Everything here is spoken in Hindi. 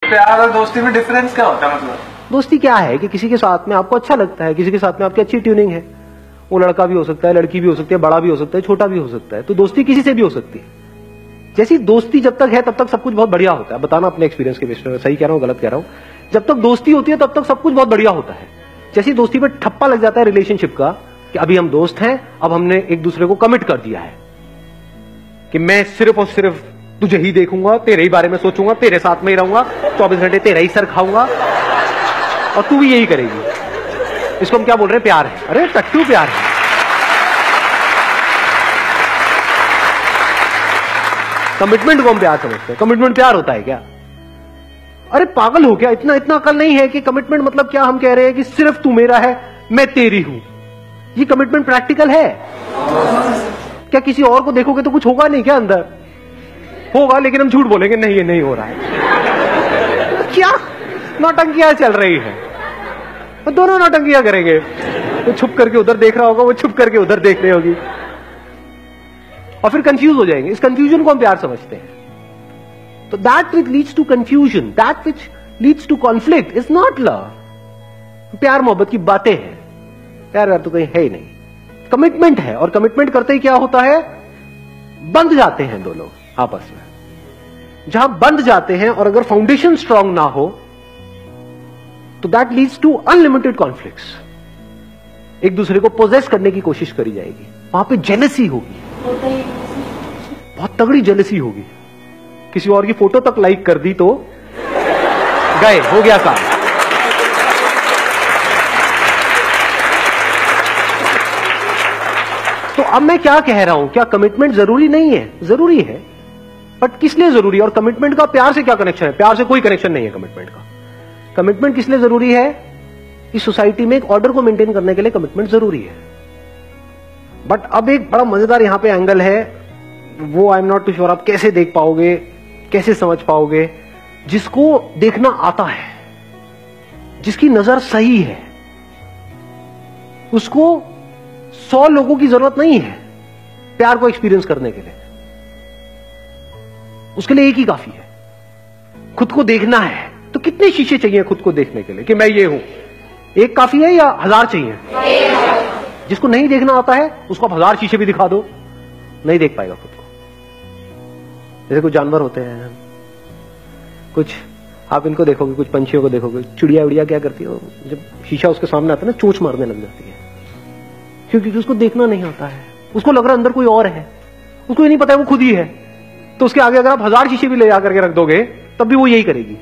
प्यार और दोस्ती में डिफरेंस क्या होता है? मतलब दोस्ती क्या है कि किसी के साथ में आपको अच्छा लगता है, किसी के साथ में आपकी अच्छी ट्यूनिंग है। वो लड़का भी हो सकता है, लड़की भी हो सकती है, बड़ा भी हो सकता है, छोटा भी हो सकता है। तो दोस्ती किसी से भी हो सकती है। जैसी दोस्ती जब तक है तब तक सब कुछ बहुत बढ़िया होता है। बताना अपने एक्सपीरियंस के बेस पे, सही कह रहा हूँ गलत कह रहा हूँ। जब तक दोस्ती होती है तब तक सब कुछ बहुत बढ़िया होता है। जैसी दोस्ती पे ठप्पा लग जाता है रिलेशनशिप का कि अभी हम दोस्त हैं, अब हमने एक दूसरे को कमिट कर दिया है कि मैं सिर्फ और सिर्फ तुझे ही देखूंगा, तेरे ही बारे में सोचूंगा, तेरे साथ में ही रहूंगा, 24 घंटे तेरा ही सर खाऊंगा और तू भी यही करेगी। इसको हम क्या बोल रहे हैं? प्यार है। अरे टट्टू प्यार है। कमिटमेंट को हम प्यार समझते हैं। कमिटमेंट प्यार होता है क्या? अरे पागल हो क्या? इतना इतना अकल नहीं है कि कमिटमेंट मतलब क्या? हम कह रहे हैं कि सिर्फ तू मेरा है, मैं तेरी हूं। ये कमिटमेंट प्रैक्टिकल है क्या? किसी और को देखोगे तो कुछ होगा नहीं क्या? अंदर होगा, लेकिन हम झूठ बोलेंगे नहीं, ये नहीं हो रहा है। क्या नौटंकियां चल रही है? तो दोनों नौटंकियां करेंगे। वो छुप करके उधर देख रहा होगा, वो छुप करके उधर देख रही होगी, और फिर कंफ्यूज हो जाएंगे। इस कंफ्यूजन को हम प्यार समझते हैं। तो that which leads to confusion, that which leads to conflict is not love. प्यार मोहब्बत की बातें हैं, प्यार व्यार तो कहीं है ही नहीं। कमिटमेंट है, और कमिटमेंट करते ही क्या होता है? बंध जाते हैं दोनों आपस में। जहां बंध जाते हैं और अगर फाउंडेशन स्ट्रांग ना हो तो that leads to unlimited conflicts. एक दूसरे को पोजेस करने की कोशिश करी जाएगी, वहां पे जेलसी होगी, बहुत तगड़ी जेलसी होगी। किसी और की फोटो तक लाइक कर दी तो गए, हो गया काम। तो अब मैं क्या कह रहा हूं? क्या कमिटमेंट जरूरी नहीं है? जरूरी है, बट किस लिए जरूरी है? और कमिटमेंट का प्यार से क्या कनेक्शन है? प्यार से कोई कनेक्शन नहीं है कमिटमेंट का। कमिटमेंट किस लिए जरूरी है? इस सोसाइटी में एक ऑर्डर को मेंटेन करने के लिए कमिटमेंट जरूरी है। बट अब एक बड़ा मजेदार यहां पे एंगल है, वो I am not too sure आप कैसे देख पाओगे, कैसे समझ पाओगे। जिसको देखना आता है, जिसकी नजर सही है, उसको 100 लोगों की जरूरत नहीं है प्यार को एक्सपीरियंस करने के लिए। उसके लिए एक ही काफी है। खुद को देखना है तो कितने शीशे चाहिए खुद को देखने के लिए कि मैं ये हूं? एक काफी है या 1000 चाहिए? जिसको नहीं देखना आता है उसको आप 1000 शीशे भी दिखा दो, नहीं देख पाएगा खुद को। जैसे कुछ जानवर होते हैं, कुछ आप इनको देखोगे, कुछ पंछियों को देखोगे, चिड़िया उड़िया क्या करती है, जब शीशा उसके सामने आता है ना, चोंच मारने लग जाती है, क्योंकि उसको देखना नहीं आता है। उसको लग रहा है अंदर कोई और है, उसको ये नहीं पता है वो खुद ही है। तो उसके आगे अगर आप 1000 शीशे भी ले जाकर के रख दोगे तब भी वो यही करेगी।